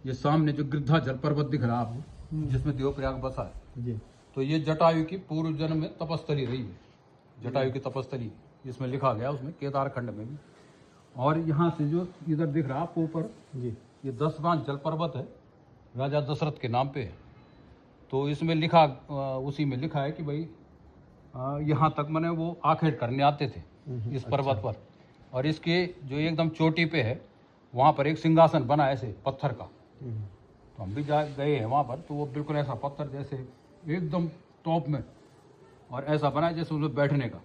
ये सामने जो गिरधा जल पर्वत दिख रहा है आपको, जिसमें देवप्रयाग बसा है जी। तो ये जटायु की पूर्व जन्म में तपस्थली रही है। जटायु की तपस्थली इसमें लिखा गया, उसमें केदार खंड में भी। और यहाँ से जो इधर दिख रहा है आपको ऊपर, जी। ये दशवान जल पर्वत है, राजा दशरथ के नाम पे है। तो इसमें लिखा उसी में लिखा है कि भाई यहाँ तक मैंने वो आखेट करने आते थे इस पर्वत पर। और इसके जो एकदम चोटी पे है वहाँ पर एक सिंहासन बना है ऐसे पत्थर का। तो हम भी जा गए हैं वहाँ पर, तो वो बिल्कुल ऐसा पत्थर जैसे एकदम टॉप में, और ऐसा बना है जैसे उसमें बैठने का।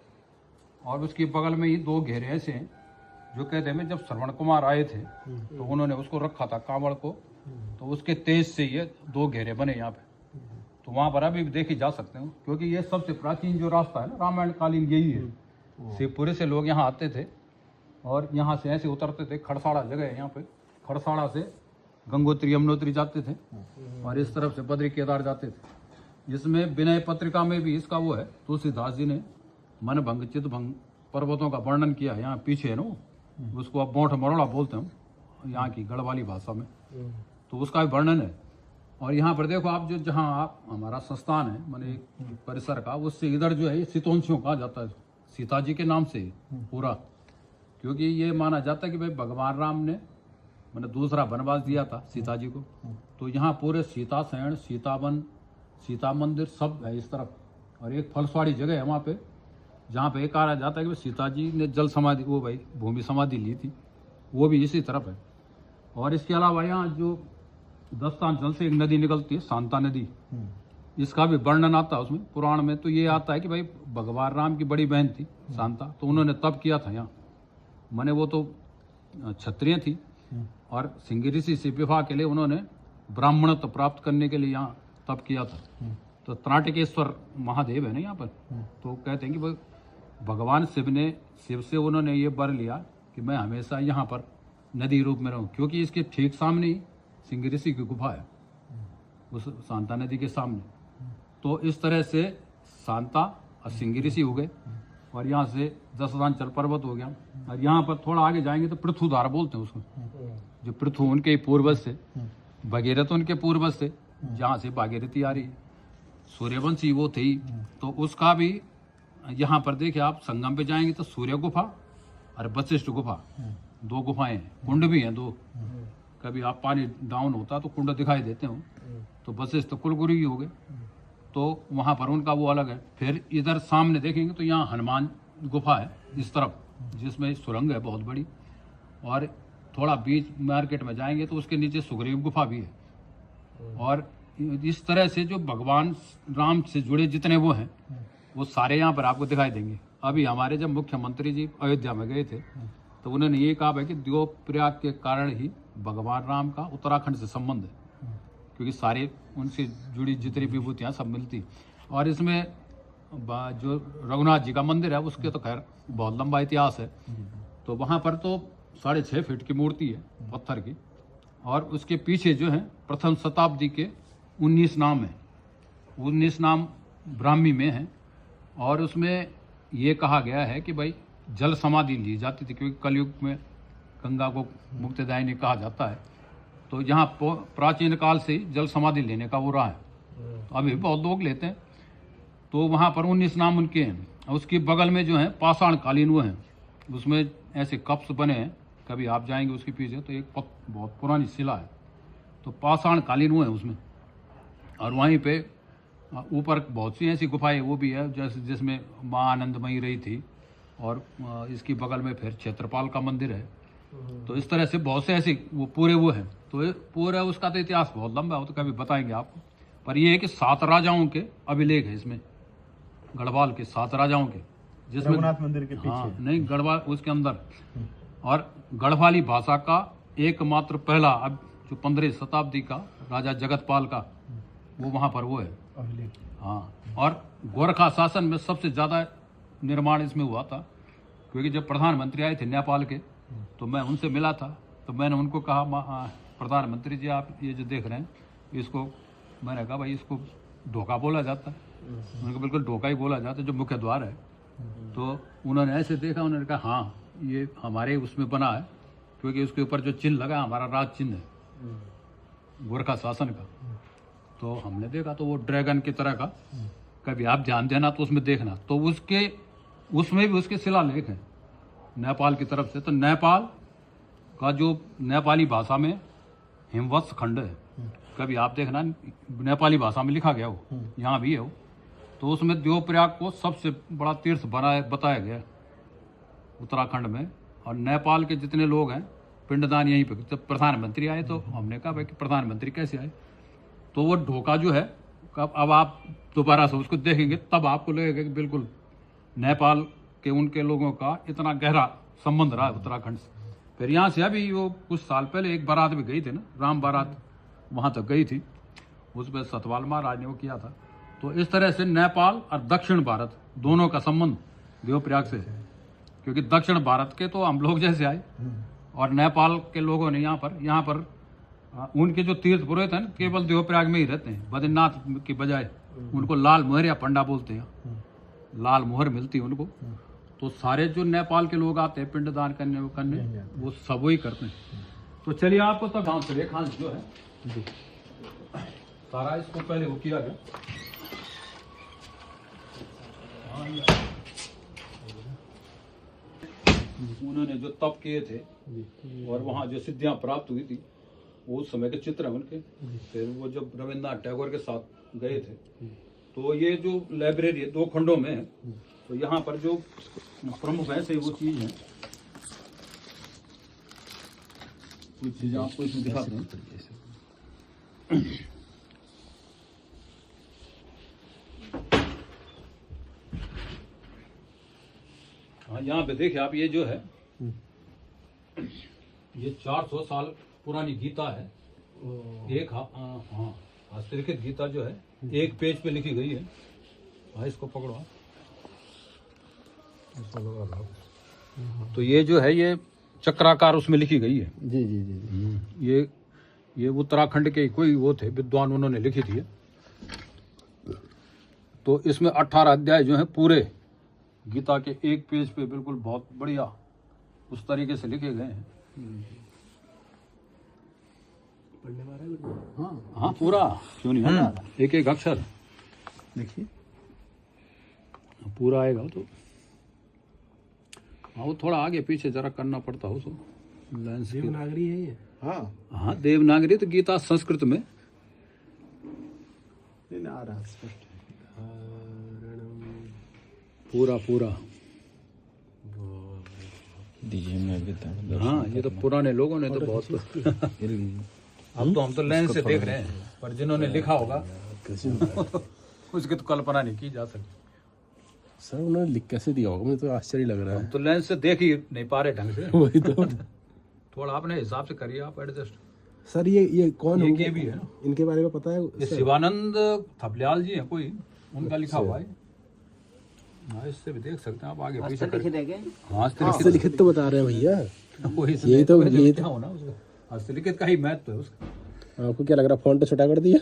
और उसके बगल में ही दो घेरे ऐसे हैं जो कहते हैं जब श्रवण कुमार आए थे तो उन्होंने उसको रखा था कांवड़ को, तो उसके तेज से ये दो घेरे बने यहाँ पे। तो वहाँ पर अभी भी देखे जा सकते हो, क्योंकि ये सबसे प्राचीन जो रास्ता है ना रामायण कालीन यही है। शिवपुरी से लोग यहाँ आते थे और यहाँ से ऐसे उतरते थे। खड़साड़ा जगह है यहाँ पे, खड़साड़ा से गंगोत्री यमुनोत्री जाते थे और इस तरफ से बद्री केदार जाते थे। जिसमें विनय पत्रिका में भी इसका वो है, तुलसीदास जी ने मन भंग चित भंग पर्वतों का वर्णन किया है। यहाँ पीछे है ना, उसको आप बोंठ मरोड़ा बोलते हैं यहाँ की गढ़वाली भाषा में, तो उसका भी वर्णन है। और यहाँ पर देखो आप, जो जहाँ आप हमारा संस्थान है माने परिसर का, उससे इधर जो है ये सीतोंशियों कहा जाता है, सीता जी के नाम से पूरा। क्योंकि ये माना जाता है कि भाई भगवान राम ने मैंने दूसरा वनवास दिया था सीता जी को, तो यहाँ पूरे सीता सैन, सीतावन, सीता मंदिर सब है इस तरफ। और एक फलसवाड़ी जगह है वहाँ पे, जहाँ पे कहा जाता है कि सीता जी ने जल समाधि, वो भाई भूमि समाधि ली थी, वो भी इसी तरफ है। और इसके अलावा यहाँ जो दस्तांचल से एक नदी निकलती है, शांता नदी, इसका भी वर्णन आता है उसमें पुराण में। तो ये आता है कि भाई भगवान राम की बड़ी बहन थी शांता, तो उन्होंने तप किया था यहाँ। माने वो तो क्षत्रिय थी और सिंह ऋषि से विवाह के लिए उन्होंने ब्राह्मणत्व प्राप्त करने के लिए यहाँ तप किया था। तो त्राटकेश्वर महादेव है ना यहाँ पर, तो कहते हैं कि भाई भगवान शिव से उन्होंने ये वर लिया कि मैं हमेशा यहाँ पर नदी रूप में रहूं, क्योंकि इसके ठीक सामने ही सिंह ऋषि की गुफा है, उस शांता नदी के सामने। तो इस तरह से शांता और सिंह ऋषि हो गए, और यहाँ से दशवांचल पर्वत हो गया। और यहाँ पर थोड़ा आगे जाएंगे तो पृथुधार बोलते हैं उसको, जो पृथु उनके पूर्वज से, भगीरथ उनके पूर्वज से, जहाँ से भागीरथी आ रही है, सूर्यवंशी वो थी। तो उसका भी यहाँ पर देखिए आप, संगम पे जाएंगे तो सूर्य गुफा और वशिष्ठ गुफा, दो गुफाएं हैं। कुंड भी हैं दो, कभी आप पानी डाउन होता तो कुंड दिखाई देते हो। तो वशिष्ठ तो कुलगुरु ही हो गए, तो वहाँ पर उनका वो अलग है। फिर इधर सामने देखेंगे तो यहाँ हनुमान गुफा है इस तरफ, जिसमें सुरंग है बहुत बड़ी। और थोड़ा बीच मार्केट में जाएंगे तो उसके नीचे सुग्रीव गुफा भी है। और इस तरह से जो भगवान राम से जुड़े जितने वो हैं वो सारे यहाँ पर आपको दिखाई देंगे। अभी हमारे जब मुख्यमंत्री जी अयोध्या में गए थे तो उन्होंने ये कहा है कि देवप्रयाग के कारण ही भगवान राम का उत्तराखंड से संबंध है, क्योंकि सारे उनसे जुड़ी जितनी विभूतियाँ सब मिलती। और इसमें जो रघुनाथ जी का मंदिर है उसके तो खैर बहुत लंबा इतिहास है। तो वहाँ पर तो 6.5 फीट की मूर्ति है पत्थर की, और उसके पीछे जो है प्रथम शताब्दी के 19 नाम है, 19 नाम ब्राह्मी में है। और उसमें ये कहा गया है कि भाई जल समाधि ली जाती थी, क्योंकि कलयुग में गंगा को मुक्तिदायिनी कहा जाता है। तो यहाँ प्राचीन काल से जल समाधि लेने का वो रहा है, तो अभी बहुत लोग लेते हैं। तो वहाँ पर 19 नाम उनके हैं। उसके बगल में जो है पाषाण कालीन वो हैं, उसमें ऐसे कप्स बने हैं। कभी आप जाएंगे उसके पीछे तो एक बहुत पुरानी शिला है, तो पाषाण कालीन वो है उसमें। और वहीं पे ऊपर बहुत सी ऐसी गुफाएं वो भी है, जैसे जिसमें माँ आनंदमयी रही थी। और इसकी बगल में फिर क्षेत्रपाल का मंदिर है। तो इस तरह से बहुत से ऐसे वो पूरे वो हैं। तो पूरा उसका तो इतिहास बहुत लंबा है, तो कभी बताएंगे आपको। पर ये है कि 7 राजाओं के अभिलेख है इसमें, गढ़वाल के 7 राजाओं के, जिसमें रघुनाथ मंदिर के पीछे। हाँ, नहीं गढ़वाल उसके अंदर। और गढ़वाली भाषा का एकमात्र पहला, अब जो 15वीं शताब्दी का राजा जगतपाल का वो वहाँ पर वो है अभिलेख। हाँ। और गोरखा शासन में सबसे ज़्यादा निर्माण इसमें हुआ था, क्योंकि जब प्रधानमंत्री आए थे नेपाल के तो मैं उनसे मिला था। तो मैंने उनको कहा प्रधानमंत्री जी आप ये जो देख रहे हैं इसको, मैंने कहा भाई इसको ढोका बोला जाता है। उनको बिल्कुल ढोका ही बोला जाता है, जो मुख्य द्वार है। तो उन्होंने ऐसे देखा, उन्होंने कहा हाँ ये हमारे उसमें बना है, क्योंकि उसके ऊपर जो चिन्ह लगा हमारा राज चिन्ह है। गोरखा शासन का। तो हमने देखा तो वो ड्रैगन की तरह का, कभी आप ध्यान देना तो उसमें देखना, तो उसमें भी उसके शिलालेख हैं नेपाल की तरफ से। तो नेपाल का जो नेपाली भाषा में हिमवत्स खंड है, कभी आप देखना नेपाली भाषा में लिखा गया हो, यहाँ भी है वो। तो उसमें देवप्रयाग को सबसे बड़ा तीर्थ बताया गया उत्तराखंड में। और नेपाल के जितने लोग हैं पिंडदान यहीं पे। जब प्रधानमंत्री आए तो हमने कहा भाई कि प्रधानमंत्री कैसे आए, तो वो ढोका जो है, अब आप दोबारा से उसको देखेंगे तब आपको लगेगा कि बिल्कुल नेपाल के उनके लोगों का इतना गहरा संबंध रहा है उत्तराखंड से। फिर यहाँ से अभी वो कुछ साल पहले एक बारात भी गई थी ना, राम बारात वहाँ तक गई थी, उसमें सतपाल महाराज ने वो किया था। तो इस तरह से नेपाल और दक्षिण भारत दोनों का संबंध देवप्रयाग से है, क्योंकि दक्षिण भारत के तो हम लोग जैसे आए और नेपाल के लोगों ने यहाँ पर उनके जो तीर्थ पुरोहित हैं केवल देवप्रयाग में ही रहते हैं, बद्रीनाथ की बजाय। उनको लाल मोहर या पंडा बोलते हैं, लाल मोहर मिलती है उनको। तो सारे जो नेपाल के लोग आते हैं पिंडदान करने वो सब वही करते हैं। तो चलिए आपको तो गाँव से रेखांश जो है सारा इसको पहले वो किया गया। उन्होंने जो तप किए थे और वहाँ जो सिद्धियां प्राप्त हुई थी वो उस समय के चित्र हैं उनके। फिर वो जब रविन्द्रनाथ टैगोर के साथ गए थे तो ये जो लाइब्रेरी 2 खंडों में है, तो यहाँ पर जो प्रमुख है से वो चीज है, कुछ चीजें आपको इसमें दिखाते हैं। हाँ, यहाँ पे देखिए आप, ये जो है ये 400 साल पुरानी गीता है। एक हाँ हस्तलिखित गीता जो है एक पेज पे लिखी गई है। हाँ, इसको पकड़ो। तो ये जो है ये चक्राकार उसमें लिखी गई है। जी जी जी, जी। ये उत्तराखंड के कोई वो थे विद्वान, उन्होंने लिखी थी। तो इसमें 18 अध्याय जो है पूरे गीता के एक पेज पे बिल्कुल बहुत बढ़िया उस तरीके से लिखे गए हैं। हाँ पूरा क्यों नहीं है, एक एक अक्षर देखिए पूरा आएगा। तो हाँ वो थोड़ा आगे पीछे जरा करना पड़ता हो। देवनागरी है ये? हाँ देवनागरी। तो गीता संस्कृत में आ रहा स्पष्ट पूरा दीजिए मैं। हाँ ये तो पुराने लोगों ने तो बहुत अब तो हम तो लेंस से देख रहे हैं, पर जिन्होंने लिखा होगा उसकी तो कल्पना नहीं की जा सकती। सर उन्होंने लिख कैसे दिया होगा, मुझे तो आश्चर्य लग रहा है। तो लेंस से देख ही नहीं पा रहे ढंग से। वही तो थोड़ा अपने हिसाब से करिए आप एडजस्ट। सर ये कौन है? ये भी है ना, इनके बारे में पता है? ये शिवानंद थपलियाल जी है कोई, उनका लिखा हुआ है। हाँ इससे भी देख सकते हैं आप आगे पीछे करके। हाँ हस्तलिखित तो बता रहे हैं भैया। यही तो हो ना उसका, हस्तलिखित का ही महत्व है उसका। आपको क्या लग रहा है फॉन्ट छोटा कर दिया?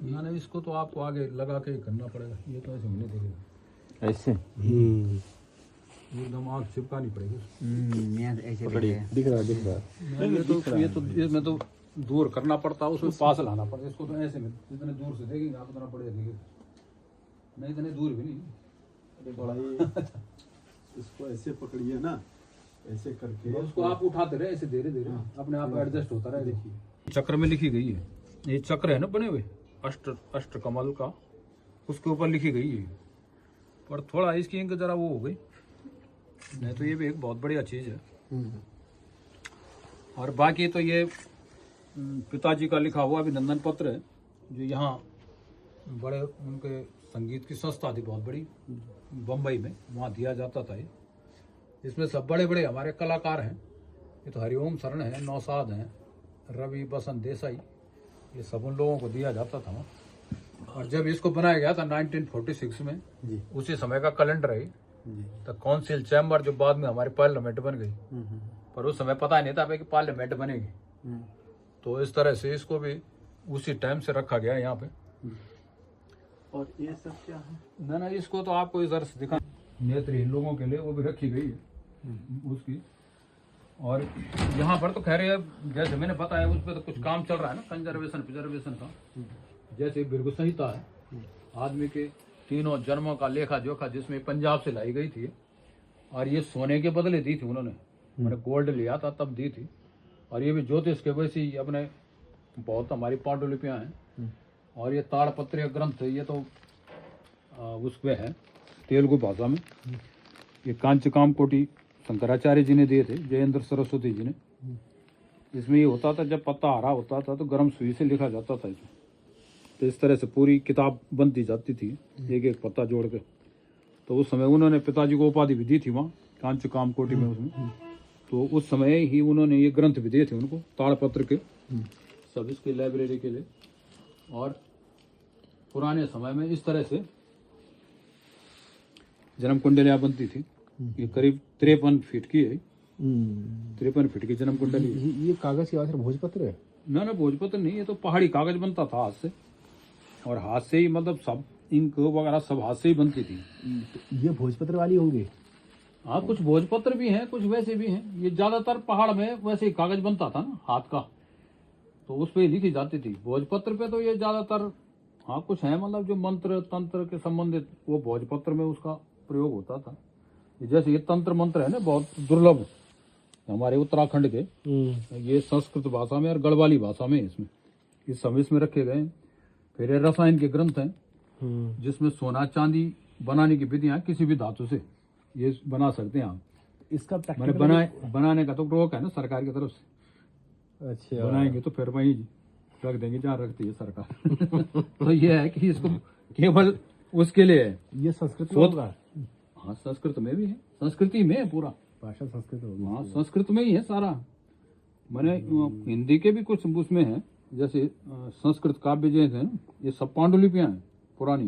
ना इसको तो आपको आगे लगा के करना पड़ेगा, ये तो ऐसे नहीं देखेगा ऐसे। एकदम आँख चिपकानी पड़ेगी। दिख रहा ये में तो दूर करना पड़ता है, उसमें पास लाना पड़ता है। इसको तो ऐसे में जितने दूर से देखेंगे आप उतना बढ़िया दिखेगा, नहीं इतने दूर भी नहीं। इसको ऐसे पकड़िए ना, ऐसे करके उसको आप उठाते रहे ऐसे धीरे धीरे अपने आप एडजस्ट होता रहे। देखिए चक्र में लिखी गई है, ये चक्र है ना बने हुए अष्ट कमल का, उसके ऊपर लिखी गई है। पर थोड़ा इसकी इंक जरा वो हो गई, नहीं तो ये भी एक बहुत बढ़िया चीज़ है। और बाकी तो ये पिताजी का लिखा हुआ अभिनंदन पत्र है, जो यहाँ बड़े उनके संगीत की संस्था थी बहुत बड़ी बम्बई में, वहाँ दिया जाता था। इसमें सब बड़े बड़े हमारे कलाकार हैं। ये तो हरिओम शरण है, नौसाद हैं, रवि बसंत देसाई, ये सब उन लोगों को दिया जाता था। और जब इसको बनाया गया था 1946 में, उसी समय का कैलेंडर है। तो काउंसिल चैम्बर जो बाद में हमारी पार्लियामेंट बन गई, पर उस समय पता नहीं था कि पार्लियामेंट बनेगी। तो इस तरह से इसको भी उसी टाइम से रखा गया है यहाँ पे। और ये सब क्या है? ना इसको तो आपको इधर से दिखा। नेत्रहीन लोगों के लिए वो भी रखी गई है उसकी। और यहाँ पर तो खैर जैसे मैंने बताया उस पर तो कुछ काम चल रहा है ना कंजर्वेशन का। जैसे बिरगु संहिता है आदमी के तीनों जन्मों का लेखा जोखा, जिसमें पंजाब से लाई गई थी और ये सोने के बदले दी थी उन्होंने, मैंने गोल्ड लिया था तब दी थी। और ये भी ज्योतिष के वैसे ही अपने बहुत हमारी पांडुलिपियाँ हैं। और ये ताड़पत्रीय ग्रंथ ये तो उस पे है तेलुगु भाषा में। ये कांचकाम कोटि शंकराचार्य जी ने दिए थे, जयेंद्र सरस्वती जी ने। इसमें ये होता था जब पत्ता हरा होता था तो गर्म सुई से लिखा जाता था इसमें। तो इस तरह से पूरी किताब बनती जाती थी एक एक पत्ता जोड़ के। तो उस समय उन्होंने पिताजी को उपाधि भी दी थी वहाँ कांचकाम कोटि में उसमें। तो उस समय ही उन्होंने ये ग्रंथ भी दिए थे उनको ताड़पत्र के सब इसके लाइब्रेरी के लिए। और पुराने समय में इस तरह से जन्म कुंडलियाँ बनती थी। ये करीब 53 फीट की है, 53 फीट की जन्म कुंडली है। ये कागज की बात है, भोजपत्र है? ना भोजपत्र नहीं, ये तो पहाड़ी कागज बनता था हाथ से। और हाथ से ही मतलब सब इंक वगैरह सब हाथ से ही बनती थी। ये भोजपत्र वाली होंगी? हाँ कुछ भोजपत्र भी हैं, कुछ वैसे भी हैं। ये ज्यादातर पहाड़ में वैसे ही कागज बनता था ना हाथ का, तो उस पे लिखी जाती थी। भोजपत्र पे तो ये ज्यादातर हाँ कुछ है मतलब जो मंत्र तंत्र के संबंधित वो भोजपत्र में उसका प्रयोग होता था। जैसे ये तंत्र मंत्र है ना बहुत दुर्लभ हमारे उत्तराखंड के, ये संस्कृत भाषा में और गढ़वाली भाषा में इसमें इस समय इसमें रखे गए हैं। फिर ये रसायन के ग्रंथ हैं जिसमें सोना चांदी बनाने की विधियां किसी भी धातु से ये बना सकते हैं आप। इसका मैंने बनाने का तो रोक है ना सरकार की तरफ से। अच्छा, बनाएंगे तो फिर वहीं रख देंगे जहाँ रखती है सरकार। तो ये है कि इसको केवल उसके लिए है। ये संस्कृत में होगा? हाँ संस्कृत में भी है, संस्कृति में है पूरा। भाषा संस्कृत होगी? हाँ संस्कृत में ही है सारा। मैंने हिंदी के भी कुछ उसमें है, जैसे संस्कृत काव्य जो है ये सब पांडुलिपियां हैं पुरानी।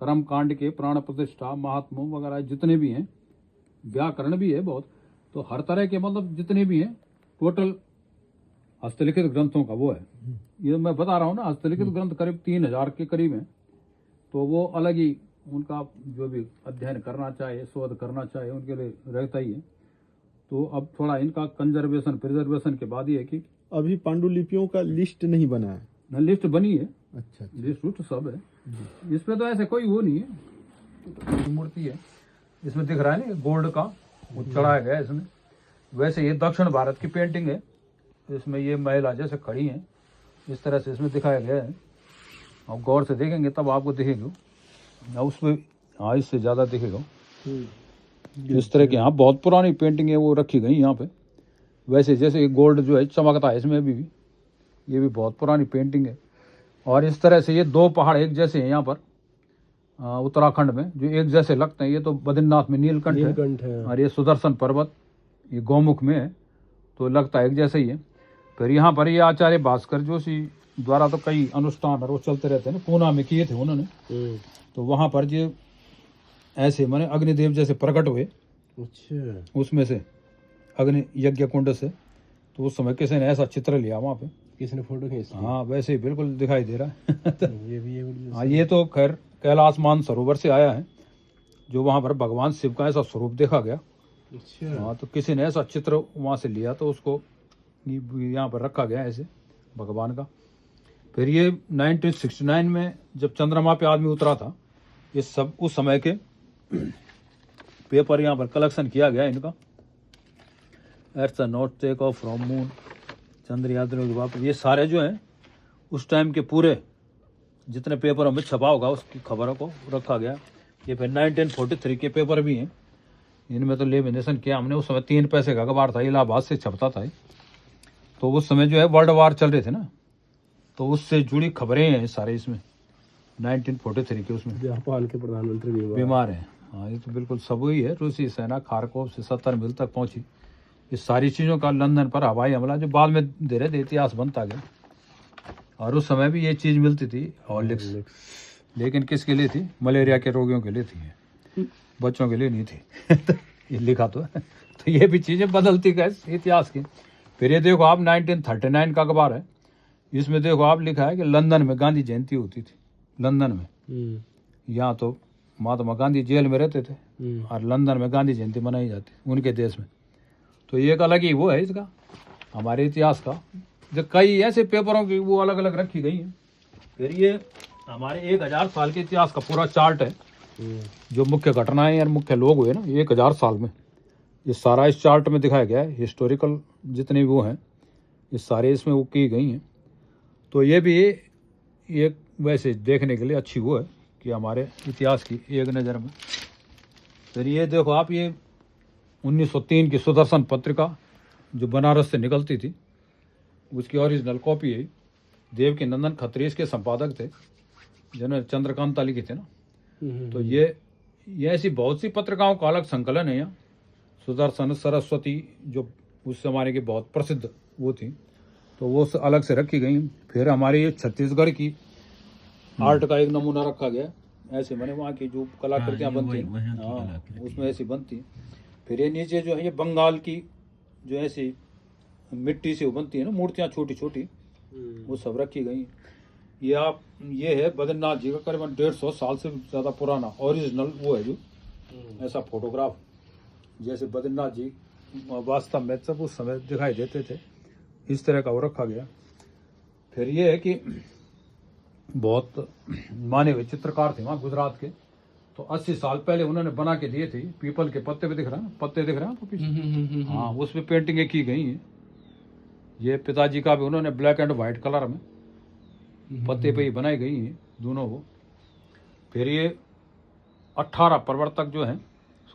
कर्म कांड के प्राण प्रतिष्ठा महात्मा वगैरह जितने भी हैं, व्याकरण भी है बहुत। तो हर तरह के मतलब जितने भी हैं टोटल हस्तलिखित ग्रंथों का वो है। ये मैं बता रहा हूँ ना, हस्तलिखित ग्रंथ करीब 3000 के करीब हैं। तो वो अलग ही उनका जो भी अध्ययन करना चाहे शोध करना चाहे उनके लिए रहता ही है। तो अब थोड़ा इनका कंजर्वेशन प्रिजर्वेशन के बाद ही है कि अभी पांडुलिपियों का लिस्ट नहीं बना है न लिस्ट बनी है। अच्छा लिस्ट उस्ट सब है इसमें। तो ऐसे कोई वो नहीं है, मूर्ति है इसमें दिख रहा है ना गोल्ड का वो चढ़ाया गया है इसमें। वैसे ये दक्षिण भारत की पेंटिंग है, इसमें ये महिला जैसे खड़ी हैं इस तरह से इसमें दिखाया गया है। आप गौर से देखेंगे तब आपको दिखेगा, उसमें हाँ इससे ज़्यादा दिखेगा। इस तरह की हाँ बहुत पुरानी पेंटिंग है वो रखी गई यहाँ पे। वैसे जैसे गोल्ड जो है चमकता है इसमें भी ये भी बहुत पुरानी पेंटिंग है। और इस तरह से ये दो पहाड़ एक जैसे हैं यहाँ पर उत्तराखंड में जो एक जैसे लगते हैं। ये तो बद्रीनाथ में नीलकंठ है और ये सुदर्शन पर्वत ये गौमुख में है, तो लगता है एक जैसे ही है। फिर यहाँ पर ये आचार्य भास्कर जोशी द्वारा तो कई अनुष्ठान और वो चलते रहते हैं ना, पूना में किए थे उन्होंने। तो वहाँ पर ये ऐसे माने अग्निदेव जैसे प्रकट हुए। अच्छा, उसमें से अग्नि यज्ञ कुंड से। तो उस समय किसी ने ऐसा चित्र लिया वहाँ पे, किसी ने फोटो खींची? हाँ वैसे ही बिल्कुल दिखाई दे रहा है। ये हाँ ये तो खैर कैलाश मानसरोवर से आया है, जो वहाँ पर भगवान शिव का ऐसा स्वरूप देखा गया। अच्छा, हाँ तो किसी ने ऐसा चित्र वहाँ से लिया तो उसको यहाँ पर रखा गया ऐसे भगवान का। फिर ये 1969 में जब चंद्रमा पे आदमी उतरा था, ये सब उस समय के पेपर यहाँ पर कलेक्शन किया गया इनका। It's a not take off from moon, Chandrayaan के वापस, ये सारे जो हैं उस टाइम के पूरे जितने पेपरों में छपा होगा उसकी खबरों को रखा गया। ये फिर 1943 के पेपर भी हैं, इनमें तो लेमिनेशन किया हमने। उस समय 3 पैसे का अखबार था, इलाहाबाद से छपता था। तो उस समय जो है वर्ल्ड वार चल रहे थे ना, तो उससे जुड़ी खबरें हैं सारे इसमें 1943 के। उसमें जापान के प्रधानमंत्री बीमार हैं। हाँ ये तो बिल्कुल सब ही है। रूसी सेना खारकोव से 70 मील तक पहुंची। इस सारी चीज़ों का लंदन पर हवाई हमला जो बाद में धीरे धीरे इतिहास बनता गया। और उस समय भी ये चीज़ मिलती थी हॉर्लिक्स, लेकिन किसके लिए थी? मलेरिया के रोगियों के लिए थी, बच्चों के लिए नहीं थी। तो ये लिखा तो है। तो ये भी चीज़ें बदलती गए इतिहास की। फिर ये देखो आप 1939 का अखबार है, इसमें देखो आप लिखा है कि लंदन में गांधी जयंती होती थी। लंदन में यहाँ तो महात्मा गांधी जेल में रहते थे, और लंदन में गांधी जयंती मनाई जाती है उनके देश में। तो ये एक अलग ही वो है इसका हमारे इतिहास का, जो कई ऐसे पेपरों की वो अलग अलग रखी गई हैं। फिर ये हमारे 1000 साल के इतिहास का पूरा चार्ट है, जो मुख्य घटनाएं और मुख्य लोग हुए ना 1000 साल में, ये सारा इस चार्ट में दिखाया गया है। हिस्टोरिकल जितने भी वो हैं ये सारे इसमें वो की गई हैं। तो ये भी एक वैसे देखने के लिए अच्छी वो है कि हमारे इतिहास की एक नज़र में। फिर ये देखो आप, ये 1903 की सुदर्शन पत्रिका जो बनारस से निकलती थी, उसकी ओरिजिनल कॉपी है। देवकी नंदन खत्री इसके संपादक थे, जिन्होंने चंद्रकांता लिखी थी ना। तो ये ऐसी बहुत सी पत्रिकाओं का अलग संकलन है यहाँ। सुदर्शन, सरस्वती जो उस जमाने की बहुत प्रसिद्ध वो थी, तो वो अलग से रखी गई। फिर हमारे ये छत्तीसगढ़ की आर्ट का एक नमूना रखा गया, ऐसे मैंने वहाँ की जो कलाकृतियाँ बनती हैं, हाँ उसमें ऐसी बनती हैं। फिर ये नीचे जो है ये बंगाल की जो ऐसी मिट्टी से बनती है ना मूर्तियाँ छोटी छोटी, वो सब रखी गई। ये है बद्रीनाथ जी का करीबन 150 साल से ज़्यादा पुराना ओरिजिनल वो है जो ऐसा फोटोग्राफ, जैसे बद्रीनाथ जी वास्तव में सब उस समय दिखाई देते थे, इस तरह का वो रखा गया। फिर ये है कि बहुत माने हुए चित्रकार थे वहाँ गुजरात के, तो 80 साल पहले उन्होंने बना के दिए थे। पीपल के पत्ते पे दिख रहा है, पत्ते दिख रहे हैं आपको पीछे, हाँ उसमें पेंटिंगें की गई हैं। ये पिताजी का भी उन्होंने ब्लैक एंड वाइट कलर में पत्ते पे ही बनाई गई हैं दोनों वो। फिर ये 18 प्रवर्तक जो हैं,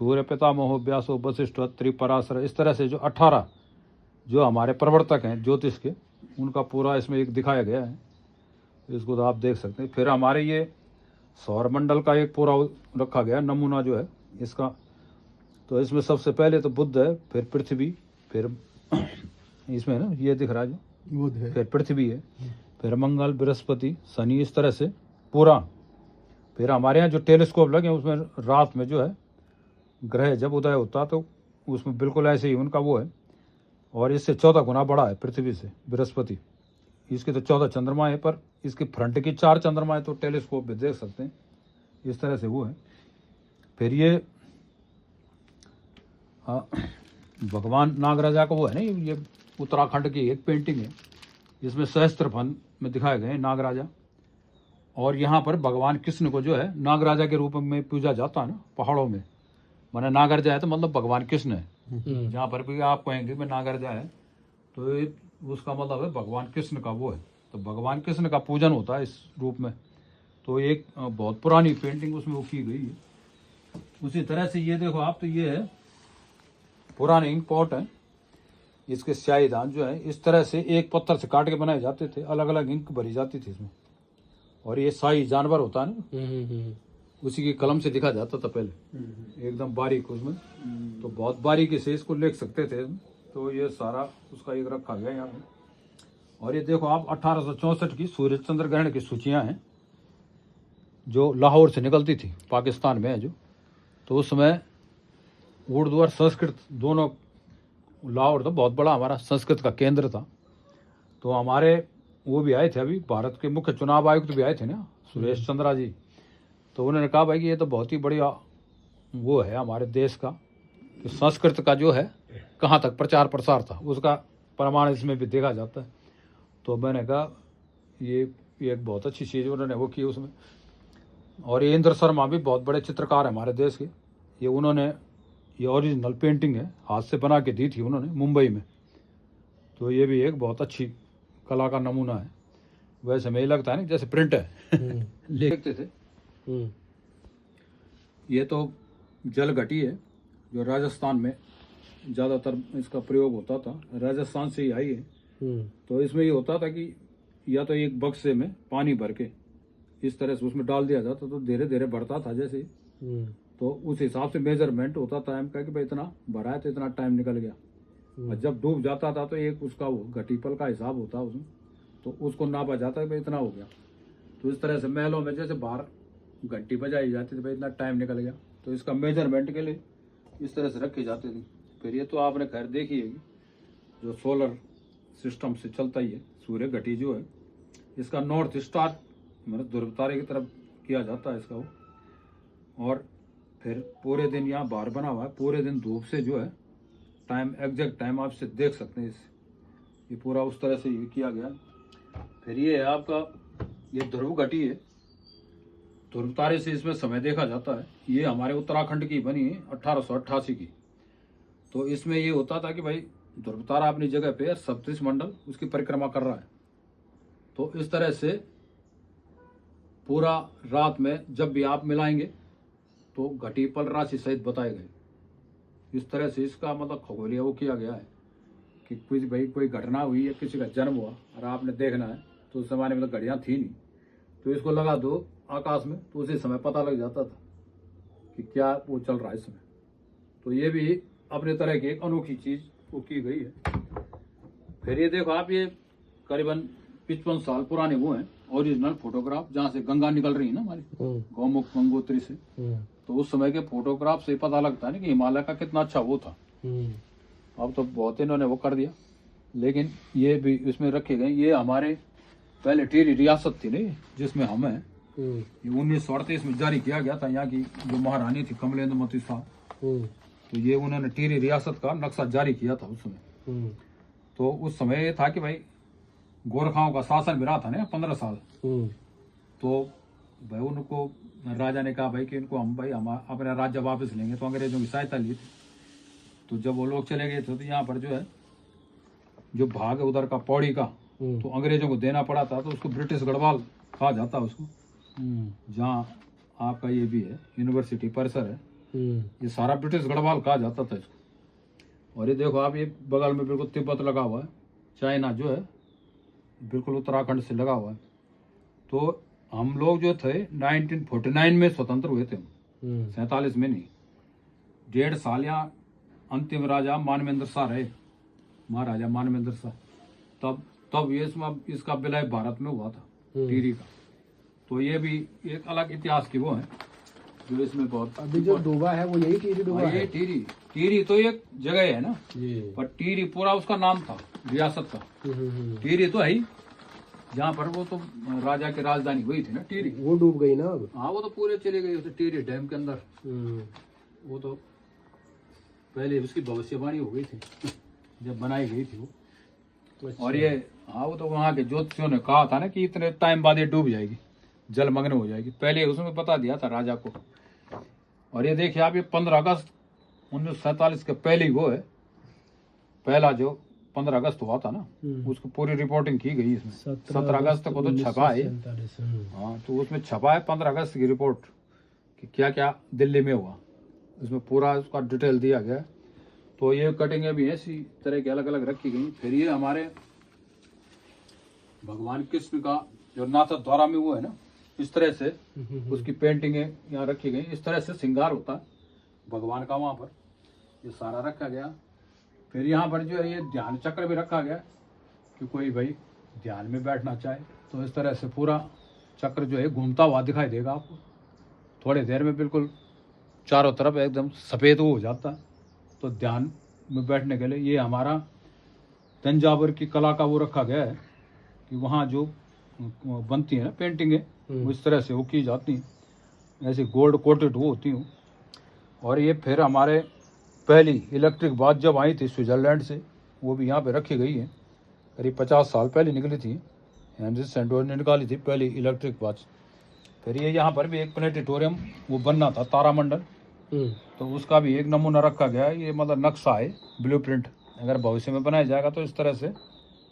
सूर्य, पितामह, व्यासो, वशिष्ठ, अत्रि, पराशर, इस तरह से जो 18 जो हमारे प्रवर्तक हैं ज्योतिष के, उनका पूरा इसमें एक दिखाया गया है। इसको तो आप देख सकते हैं। फिर हमारे ये सौरमंडल का एक पूरा रखा गया नमूना जो है इसका। तो इसमें सबसे पहले तो बुध है, फिर पृथ्वी, फिर इसमें ना ये दिख रहा है जो बुध है, फिर पृथ्वी है, फिर मंगल, बृहस्पति, शनि, इस तरह से पूरा। फिर हमारे यहाँ जो टेलीस्कोप लगे उसमें रात में जो है ग्रह जब उदय होता तो उसमें बिल्कुल ऐसे ही उनका वो है। और इससे 14 गुना बड़ा है पृथ्वी से बृहस्पति। इसके तो 14 चंद्रमा है, पर इसके फ्रंट की 4 चंद्रमा है, तो टेलीस्कोप में देख सकते हैं, इस तरह से वो है। फिर ये भगवान नागराजा का वो है ना, ये उत्तराखंड की एक पेंटिंग है, इसमें सहस्त्रफन में दिखाए गए नागराजा। और यहाँ पर भगवान कृष्ण को जो है नागराजा के रूप में पूजा जाता है ना पहाड़ों में। माने नागराजा है तो मतलब भगवान कृष्ण है। जहाँ पर भी आप कहेंगे मैं नागराजा है तो ये उसका मतलब है भगवान कृष्ण का वो है। तो भगवान कृष्ण का पूजन होता है इस रूप में। तो एक बहुत पुरानी पेंटिंग उसमें वो की गई है। उसी तरह से ये देखो आप, तो ये है पुराने इंक पॉट है, इसके स्याहीदान जो है इस तरह से एक पत्थर से काट के बनाए जाते थे, अलग अलग इंक भरी जाती थी इसमें। और ये शाही जानवर होता है ना, उसी की कलम से लिखा जाता था पहले, एकदम बारीक उसमें। तो बहुत बारीकी से इसको लिख सकते थे। तो ये सारा उसका एक रखा गया यहाँ पे। और ये देखो आप 1864 की सूर्य चंद्र ग्रहण की सूचियाँ हैं जो लाहौर से निकलती थी, पाकिस्तान में है जो। तो उस समय उर्दू और संस्कृत दोनों, लाहौर तो बहुत बड़ा हमारा संस्कृत का केंद्र था। तो हमारे वो भी आए थे, अभी भारत के मुख्य चुनाव आयुक्त भी आए थे ना, सुरेश चंद्रा जी। तो उन्होंने कहा भाई कि ये तो बहुत ही बढ़िया वो है हमारे देश का कि संस्कृत का जो है कहाँ तक प्रचार प्रसार था, उसका प्रमाण इसमें भी देखा जाता है। तो मैंने कहा ये एक बहुत अच्छी चीज़ उन्होंने वो की उसमें। और ये इंद्र शर्मा भी बहुत बड़े चित्रकार है हमारे देश के। ये उन्होंने ये ओरिजिनल पेंटिंग है, हाथ से बना के दी थी उन्होंने मुंबई में। तो ये भी एक बहुत अच्छी कला का नमूना है। वैसे में लगता है ना जैसे प्रिंट है लिखते थे। ये तो जलघटी है जो राजस्थान में ज़्यादातर इसका प्रयोग होता था, राजस्थान से ही आई है। तो इसमें ये होता था कि या तो एक बक्से में पानी भर के इस तरह से उसमें डाल दिया जाता, तो धीरे धीरे बढ़ता था जैसे। तो उस हिसाब से मेजरमेंट होता था टाइम का कि भाई इतना भरा है तो इतना टाइम निकल गया। और जब डूब जाता था तो एक उसका वो घटीपल का हिसाब होता उसमें, तो उसको नापा जाता है भाई इतना हो गया। तो इस तरह से महलों में जैसे बाहर घंटी बजाई जाती थी भाई इतना टाइम निकल गया, तो इसका मेजरमेंट के लिए इस तरह से रखी जाती थी। फिर ये तो आपने खैर देखी है जो सोलर सिस्टम से चलता ही है, सूर्य घटी जो है इसका नॉर्थ स्टार मतलब ध्रुव तारे की तरफ किया जाता है इसका वो। और फिर पूरे दिन यहाँ बाहर बना हुआ है, पूरे दिन धूप से जो है टाइम, एग्जैक्ट टाइम आप से देख सकते हैं। ये पूरा उस तरह से ये किया गया। फिर ये है आपका, ये ध्रुव घटी है, ध्रुव तारे से इसमें समय देखा जाता है। ये हमारे उत्तराखंड की बनी है 1888 की। तो इसमें ये होता था कि भाई ध्रुव तारा अपनी जगह पे सप्तऋषि मंडल उसकी परिक्रमा कर रहा है। तो इस तरह से पूरा रात में जब भी आप मिलाएंगे तो घटी पल राशि सहित बताए गए। इस तरह से इसका मतलब खगोलीय वो किया गया है कि कुछ भाई कोई घटना हुई या किसी का जन्म हुआ और आपने देखना है, तो उस जमाने में तो घड़ियाँ थी नहीं, तो इसको लगा दो आकाश में तो उसी समय पता लग जाता था कि क्या वो चल रहा है इसमें। तो ये भी अपने तरह की एक अनोखी चीज वो की गई है। फिर ये देखो आप, ये करीबन 55 साल पुराने वो हैं ओरिजिनल फोटोग्राफ, जहाँ से गंगा निकल रही है ना हमारी गौमुख गंगोत्री से। तो उस समय के फोटोग्राफ से पता लगता है ना कि हिमालय का कितना अच्छा वो था। अब तो बहुत इन्होंने वो कर दिया, लेकिन ये भी इसमें रखे गए। ये हमारे पहले टिहरी रियासत थी नहीं जिसमें हम हैं। ये 1938 में जारी किया गया था। यहाँ की जो महारानी थी कमलेंद्रमती साहब, तो ये उन्होंने टिहरी रियासत का नक्शा जारी किया था उस समय। तो उस समय ये था कि भाई गोरखाओं का शासन भी रहा था ना 15 साल। तो भाई उनको राजा ने कहा भाई कि इनको हम अपना राज्य वापस लेंगे, तो अंग्रेजों की सहायता ली थी। तो जब वो लोग चले गए थे तो यहाँ पर जो है जो भाग है उधर का पौड़ी का, तो अंग्रेजों को देना पड़ा था। तो उसको ब्रिटिश गढ़वाल कहा जाता है उसको, जहाँ आपका ये भी है यूनिवर्सिटी परिसर है, ये सारा ब्रिटिश गढ़वाल कहा जाता था इसको। और ये देखो आप, ये बगल में बिल्कुल तिब्बत लगा हुआ है, चाइना जो है बिल्कुल उत्तराखंड से लगा हुआ है। तो हम लोग जो थे 1949 में स्वतंत्र हुए थे, 47 में नहीं। 1.5 साल यहाँ अंतिम राजा मानवेंद्र शाह रहे, महाराजा मानवेंद्र शाह। तब ये इसका विलय भारत में हुआ था टिहरी का। तो ये भी एक अलग इतिहास की वो है जो इसमें बहुत। अभी जो डूबा है वो यही टिहरी डूबा है। ये टिहरी तो एक जगह है ना, पर टिहरी पूरा उसका नाम था रियासत का। टिहरी तो है ही, जहाँ पर वो तो राजा की राजधानी हुई थी ना टिहरी। वो डूब गई ना अब। हाँ वो तो पूरे चले गए उसे टिहरी डैम के अंदर। वो तो पहले उसकी भविष्यवाणी हो गई थी जब बनाई गई थी वो। अच्छा। और ये हाँ वो तो वहाँ के ज्योतिषियों ने कहा था ना कि इतने टाइम बाद ये डूब जाएगी, जलमग्न हो जाएगी, पहले उसमें बता दिया था राजा को। और ये देखिए आप, ये 15 अगस्त 1947 के पहले ही वो है, पहला जो 15 अगस्त हुआ था ना, उसको पूरी रिपोर्टिंग की गई इसमें। 17 अगस्त को तो छपा है। हाँ तो उसमें छपा है 15 अगस्त की रिपोर्ट कि क्या क्या दिल्ली में हुआ, उसमें पूरा उसका डिटेल दिया गया। तो ये कटिंगें भी इसी तरह की अलग अलग रखी गई। फिर ये हमारे भगवान कृष्ण का जो नाथ द्वारा में वो है ना, इस तरह से उसकी पेंटिंगें यहाँ रखी गई। इस तरह से श्रृंगार होता है भगवान का वहाँ पर, ये सारा रखा गया। फिर यहाँ पर जो है ये ध्यान चक्र भी रखा गया कि कोई भाई ध्यान में बैठना चाहे तो इस तरह से पूरा चक्र जो है घूमता हुआ दिखाई देगा आपको। थोड़ी देर में बिल्कुल चारों तरफ एकदम सफ़ेद हो जाता है। तो ध्यान में बैठने के लिए ये हमारा तंजावुर की कला का वो रखा गया है कि वहाँ जो बनती है ना पेंटिंगें, वो इस तरह से वो की जाती हैं, ऐसे गोल्ड कोटेड वो होती हूँ। और ये फिर हमारे पहली इलेक्ट्रिक वॉच जब आई थी स्विट्ज़रलैंड से, वो भी यहाँ पे रखी गई है। करीब 50 साल पहले निकली थी, हेनरी सेंटोर ने निकाली थी पहली इलेक्ट्रिक वॉच। फिर ये यहाँ पर भी एक प्लेनेटोरियम वो बनना था, तारामंडल, तो उसका भी एक नमूना रखा गया है। ये मतलब नक्शा है, ब्लूप्रिंट, अगर भविष्य में बनाया जाएगा तो इस तरह से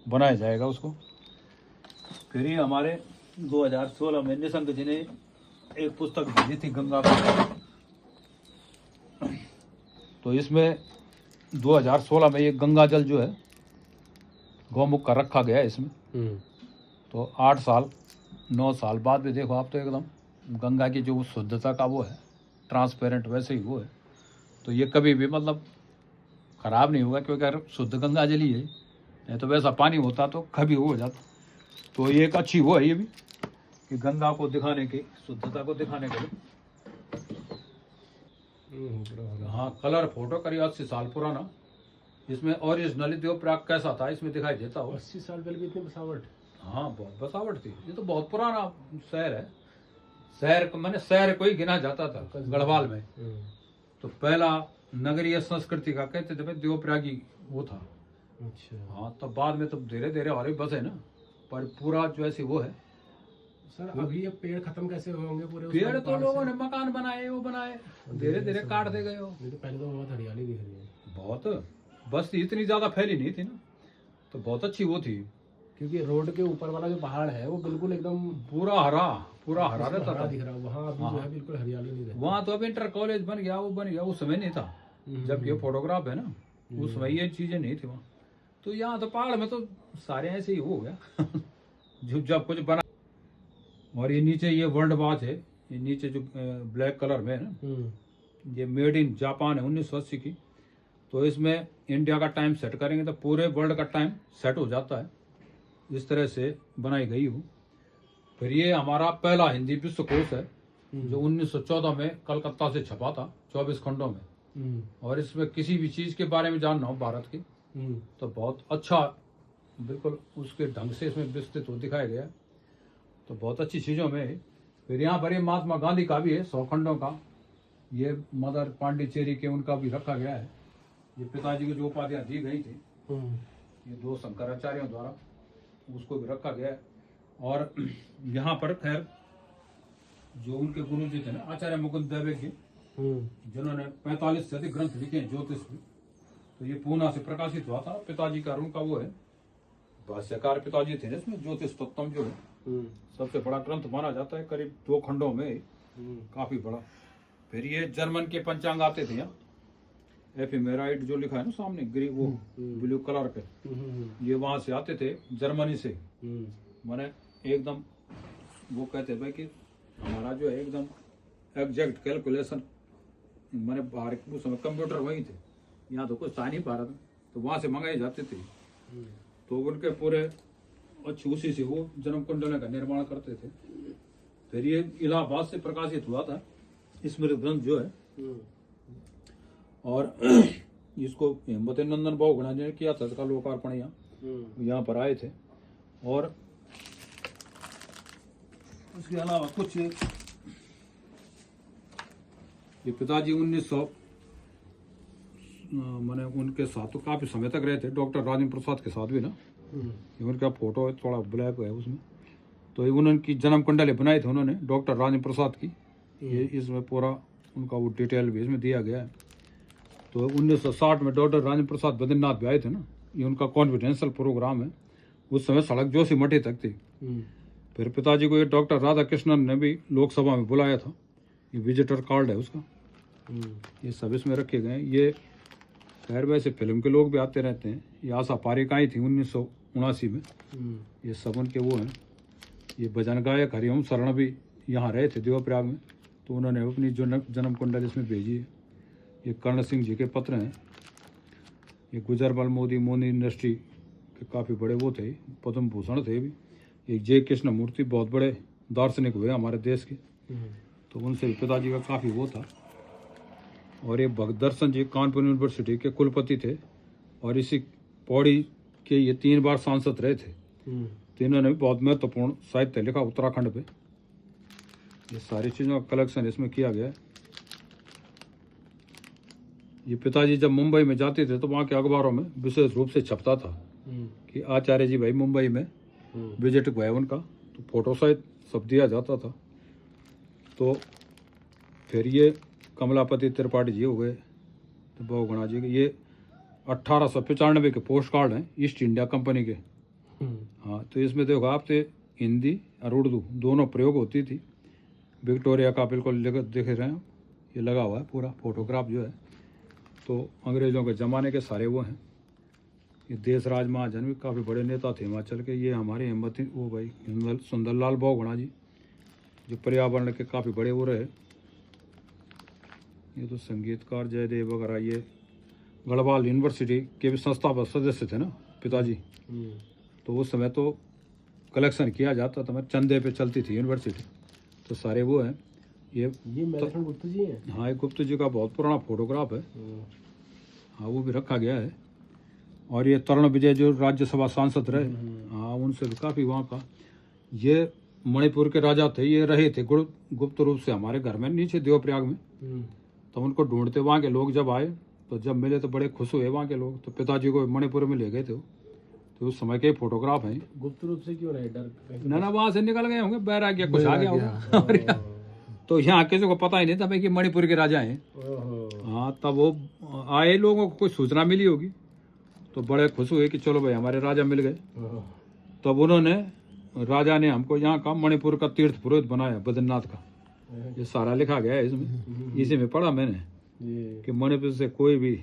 बनाया जाएगा उसको। फिर ये हमारे 2016 में निशंक जी ने एक पुस्तक भेजी थी गंगा पर, तो इसमें 2016 में ये गंगा जल जो है गौमुख का रखा गया है इसमें। तो 8 साल 9 साल बाद भी देखो आप, तो एकदम गंगा की जो शुद्धता का वो है, ट्रांसपेरेंट वैसे ही वो है। तो ये कभी भी मतलब ख़राब नहीं होगा, क्योंकि अगर शुद्ध गंगा जल ही है, नहीं तो वैसा पानी होता तो कभी हो जाता। तो ये एक अच्छी वो है ये भी कि गंगा को दिखाने की, शुद्धता को दिखाने के लिए। हाँ कलर फोटो करीब 80 साल पुराना। इसमें ओरिजिनली देवप्रयाग कैसा था इसमें दिखाई देता हो। 80 साल पहले भी इतनी बसावट। हाँ बहुत बसावट थी, ये तो बहुत पुराना शहर है, शहर को मैंने शहर को ही गिना जाता था गढ़वाल में। तो पहला नगरीय संस्कृति का कहते थे भाई देवप्रयागी वो था। अच्छा हाँ, तो बाद में तो धीरे धीरे और भी बसे ना, पर पूरा जो ऐसी वो है। सर अभी ये पेड़ खत्म कैसे होंगे पूरे? पेड़ तो लोगों ने मकान बनाए, वो बनाए, धीरे धीरे काट दे गए हो। नहीं तो पहले तो बहुत हरियाली दिख रही है। बहुत, बस्ती इतनी ज्यादा फैली नहीं थी ना, तो बहुत अच्छी वो थी। क्योंकि रोड के ऊपर वाला जो पहाड़ है वो बिल्कुल एकदम पूरा हरा रहता था। दिख रहा है। वहाँ अभी जो है बिल्कुल हरियाली नहीं रहती। वहाँ तो अब इंटर कॉलेज बन गया, वो बन गया, उस समय नहीं था। जब ये फोटोग्राफ है ना, उस समय ये चीजें नहीं थी वहाँ। तो यहाँ तो पहाड़ में तो सारे ऐसे ही हो गया जो जब कुछ बना। और ये नीचे ये वर्ल्ड वॉच है, ये नीचे जो ब्लैक कलर में है ना, ये मेड इन जापान है, 1980 की। तो इसमें इंडिया का टाइम सेट करेंगे तो पूरे वर्ल्ड का टाइम सेट हो जाता है। इस तरह से बनाई गई हो। फिर ये हमारा पहला हिंदी विश्वकोश है जो 1914 में कलकत्ता से छपा था 24 खंडों में। और इसमें किसी भी चीज के बारे में जानना हो भारत की तो बहुत अच्छा, बिल्कुल उसके ढंग से इसमें विस्तृत हो दिखाया गया। तो बहुत अच्छी चीजों में है। फिर यहाँ पर ये महात्मा गांधी का भी है 100 खंडों का। ये मदर पांडिचेरी के उनका भी रखा गया है। ये पिताजी को जो उपाधियां दी गई थी, ये 2 शंकराचार्यों द्वारा, उसको भी रखा गया है। और यहाँ पर खैर जो उनके गुरु जी थे ना, आचार्य मुकुंद देवकी, जिन्होंने 45 से अधिक ग्रंथ लिखे हैं ज्योतिष में। तो ये पूना से प्रकाशित हुआ था। पिताजी का उनका वो है भाष्यकार, पिताजी थे इसमें। ज्योतिष तत्वम जो है सबसे बड़ा ग्रंथ माना जाता है, करीब 2 खंडों में, काफी बड़ा। फिर ये जर्मन के पंचांग आते थे यहाँ, एफिमेराइड जो लिखा है ना सामने ग्री वो ब्लू कलर पे, ये वहां से आते थे जर्मनी से। माने एकदम वो कहते भाई कि हमारा जो है एकदम एग्जैक्ट कैलकुलेशन, माने बाहर उस समय कंप्यूटर वही थे, यहाँ तो कुछ था नहीं भारत में, तो वहां से मंगाए जाते थे। तो उनके पूरे अच्छी उसी से वो जन्म कुंडलों का निर्माण करते थे। फिर ये इलाहाबाद से प्रकाशित हुआ था स्मृति ग्रंथ जो है। और इसको हिम्मत नंदन बहुगुणा ने किया था, इसका लोकार्पण यहाँ पर आए थे। और उसके अलावा कुछ ये पिताजी 1900 मैंने उनके साथ तो काफी समय तक रहे थे, डॉक्टर राजेंद्र प्रसाद के साथ भी ना। ये उनका फोटो है, थोड़ा ब्लैक है उसमें। तो ये उनकी जन्म कुंडली बनाई थी उन्होंने, डॉक्टर राजेंद्र प्रसाद की। ये इसमें पूरा उनका वो डिटेल भी इसमें दिया गया है। तो 1960 में डॉक्टर राजेंद्र प्रसाद बद्रीनाथ भी आए थे ना, ये उनका कॉन्फिडेंशियल प्रोग्राम है। उस समय सड़क जोशीमठी तक थी। फिर पिताजी को ये डॉक्टर राधा कृष्णन ने भी लोकसभा में बुलाया था। ये विजिटर कार्ड है उसका, ये सब इसमें रखे गए हैं। ये खैर वैसे फिल्म के लोग भी आते रहते हैं। ये आशा पारेख आई थी 1979 में। ये सब उनके वो हैं। ये भजन गायक हरिओम शरण भी यहाँ रहे थे देवप्रयाग में, तो उन्होंने अपनी जो जन्म कुंडल इसमें भेजी है। ये कर्ण सिंह जी के पत्र हैं। ये गुजरबल मोदी मोदी इंडस्ट्री के काफ़ी बड़े वो थे, पद्म भूषण थे भी। एक जय कृष्ण मूर्ति बहुत बड़े दार्शनिक हुए हमारे देश के, तो उनसे पिताजी का काफ़ी वो था। और ये भगत दर्शन जी कानपुर यूनिवर्सिटी के कुलपति थे, और इसी पौड़ी के ये 3 बार सांसद रहे थे। तो इन्होंने भी बहुत महत्वपूर्ण साहित्य लिखा उत्तराखंड पे। ये सारी चीज़ों का कलेक्शन इसमें किया गया है। ये पिताजी जब मुंबई में जाते थे तो वहाँ के अखबारों में विशेष रूप से छपता था कि आचार्य जी भाई मुंबई में विजिट हुआ है उनका, तो फोटो सहित सब दिया जाता था। तो फिर ये कमलापति त्रिपाठी जी हो गए, तो बहुगुणा जी के ये 1895 के पोस्ट कार्ड हैं ईस्ट इंडिया कंपनी के। हाँ, तो इसमें देखो आप, तो हिंदी और उर्दू दोनों प्रयोग होती थी। विक्टोरिया का बिल्कुल देख रहे हैं, ये लगा हुआ है पूरा फोटोग्राफ जो है। तो अंग्रेज़ों के ज़माने के सारे वो हैं। ये देशराज महाजन भी काफ़ी बड़े नेता थे हिमाचल के। ये हमारे हिम्मत वो भाई सुंदरलाल बहुगुणा जी, जो पर्यावरण के काफ़ी बड़े वो रहे। ये तो संगीतकार जयदेव वगैरह, ये गढ़वाल यूनिवर्सिटी के भी संस्थापक सदस्य थे ना पिताजी। तो उस समय तो कलेक्शन किया जाता था, मैं चंदे पे चलती थी यूनिवर्सिटी। तो सारे वो हैं। ये मैराथन गुप्ता जी हैं। हाँ, ये गुप्ता जी का बहुत पुराना फोटोग्राफ है। हाँ, वो भी रखा गया है। और ये तरुण विजय जो राज्यसभा सांसद रहे, हाँ, उनसे भी काफ़ी वहाँ का। ये मणिपुर के राजा थे, ये रहे थे गुप्त रूप से हमारे घर में नीचे देवप्रयाग में। तो उनको ढूंढते वहाँ के लोग जब आए, तो जब मिले तो बड़े खुश हुए वहाँ के लोग। तो पिताजी को मणिपुर में ले गए थे वो। तो उस समय के फोटोग्राफ हैं। गुप्त रूप से क्यों रहे? डर ना वहाँ से निकल गए होंगे, बैराग्य कुछ आ गया होगा। और क्या? तो यहाँ किसी को पता ही नहीं था भाई कि मणिपुर के राजा हैं। हाँ, तब वो आए, लोगों को कोई सूचना मिली होगी, तो बड़े खुश हुए कि चलो भाई हमारे राजा मिल गए। तब उन्होंने, राजा ने हमको यहाँ का मणिपुर का तीर्थ पुरोहित बनाया, बद्रीनाथ का। ये सारा लिखा गया है इसमें, इसी में पढ़ा मैंने कि मणिपुर से कोई भी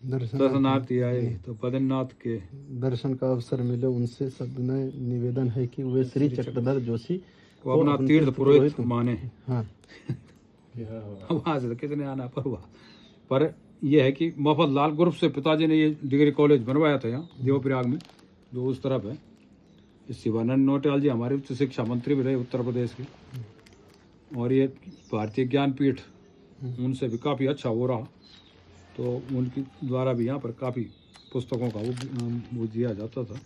दर्शनार्थी आए तो बद्रीनाथ के दर्शन का अवसर मिले, उनसे सविनय निवेदन है कि वे श्री चक्रधर जोशी को अपना तीर्थ पुरोहित माने। हाँ। वहाँ से कितने आना पर हुआ। पर यह है कि मफतलाल ग्रुप से पिताजी ने ये डिग्री कॉलेज बनवाया था यहाँ देवप्रयाग में, जो उस तरफ है। शिवानंद नौटियाल जी हमारे उच्च शिक्षा मंत्री भी रहे उत्तर प्रदेश के। और ये भारतीय ज्ञानपीठ उनसे भी काफ़ी अच्छा हो रहा, तो उनके द्वारा भी यहाँ पर काफ़ी पुस्तकों का वो दिया जाता था।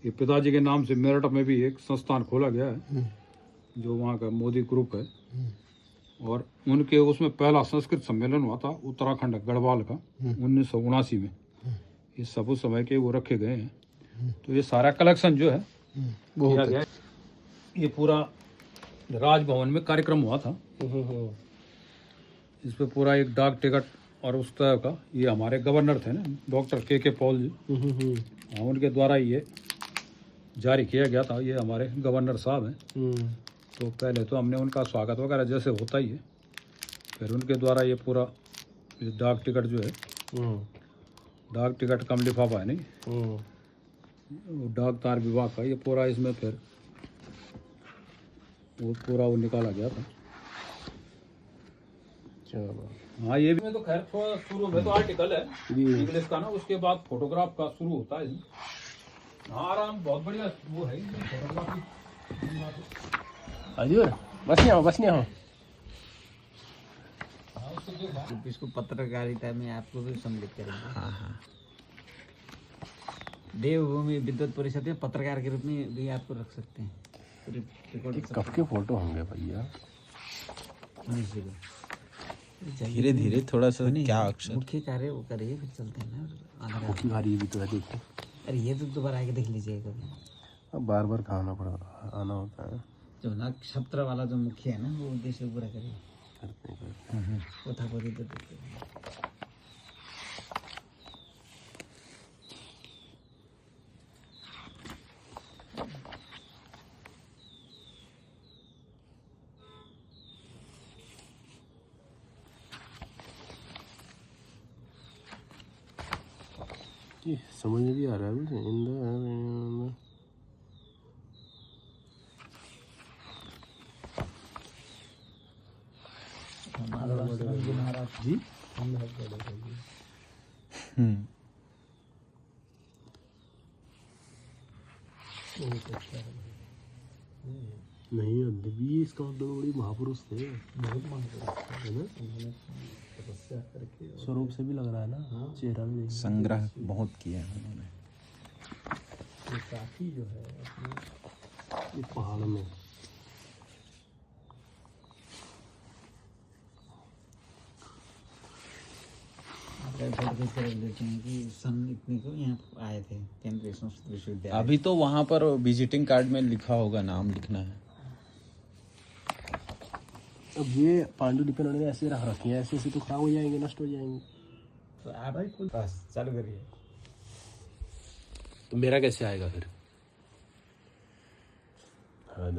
ये पिताजी के नाम से मेरठ में भी एक संस्थान खोला गया है, जो वहाँ का मोदी ग्रुप है। और उनके उसमें पहला संस्कृत सम्मेलन हुआ था उत्तराखंड गढ़वाल का 1979 में। ये सब उस समय के वो रखे गए हैं। तो ये सारा कलेक्शन जो है किया गया। ये पूरा राजभवन में कार्यक्रम हुआ था। इस पे पूरा एक डाक टिकट और उस तरह का, ये हमारे गवर्नर थे ना डॉक्टर के पॉल जी, हाँ, उनके द्वारा ये जारी किया गया था। ये हमारे गवर्नर साहब हैं। तो पहले तो हमने उनका स्वागत वगैरह जैसे होता ही है, फिर उनके द्वारा ये पूरा ये डाक टिकट जो है, डाक टिकट कम लिफाफा है नहीं, डाक तार विभाग का, ये पूरा इसमें फिर वो पूरा वो निकाला गया था। हाँ, ये भी तो खैर थोड़ा शुरू में तो आर्टिकल है इंग्लिश का ना, उसके बाद फोटोग्राफ का शुरू होता है। हाँ, आराम बहुत बढ़िया वो है फोटोग्राफी। हजूर बस नहीं हो। इसको पत्रकारिता में आपको भी सम्मिलित करेंगे। हाँ। देवभूमि विद्वत परिषद में पत्रकार के रूप में भी आपको रख सकते हैं। कब के फोटो होंगे भैया? धीरे धीरे थोड़ा सा क्या अक्षर मुख्य कार्य वो करिए, फिर चलते हैं ना। मुख्य कार्य भी तो है, देखो। अरे ये तो दोबारा आके देख लीजिए कभी। अब बार बार खाना पड़ा आना होता है। जो नक्षत्र वाला जो मुख्य है ना, वो उद्देश्य पूरा करिए। वो था पूरी तो देखते हैं। ये समझ में भी आ रहा है मुझे। इंदा महाराज जी नहीं, दिव्य इसका मतलब बड़ी महापुरुष थे, बहुत महापुरुष है ना। तपस्या करके स्वरूप से भी लग रहा है ना, चेहरा भी संग्रह बहुत किया है उन्होंने। ये काफी जो है अपने ये पहाड़ में देखें कि सन इतने को यहाँ आए थे केंद्रीय संस्कृत विश्वविद्यालय। अभी तो वहाँ पर विजिटिंग कार्ड में लिखा होगा, नाम लिखना है। अब ये पांडुलिपि उन्होंने ऐसे रख रखी है, ऐसे तो खराब हो जाएंगे, नष्ट हो जाएंगे। तो आप बस चालू करिए। तो मेरा कैसे आएगा फिर? हाँ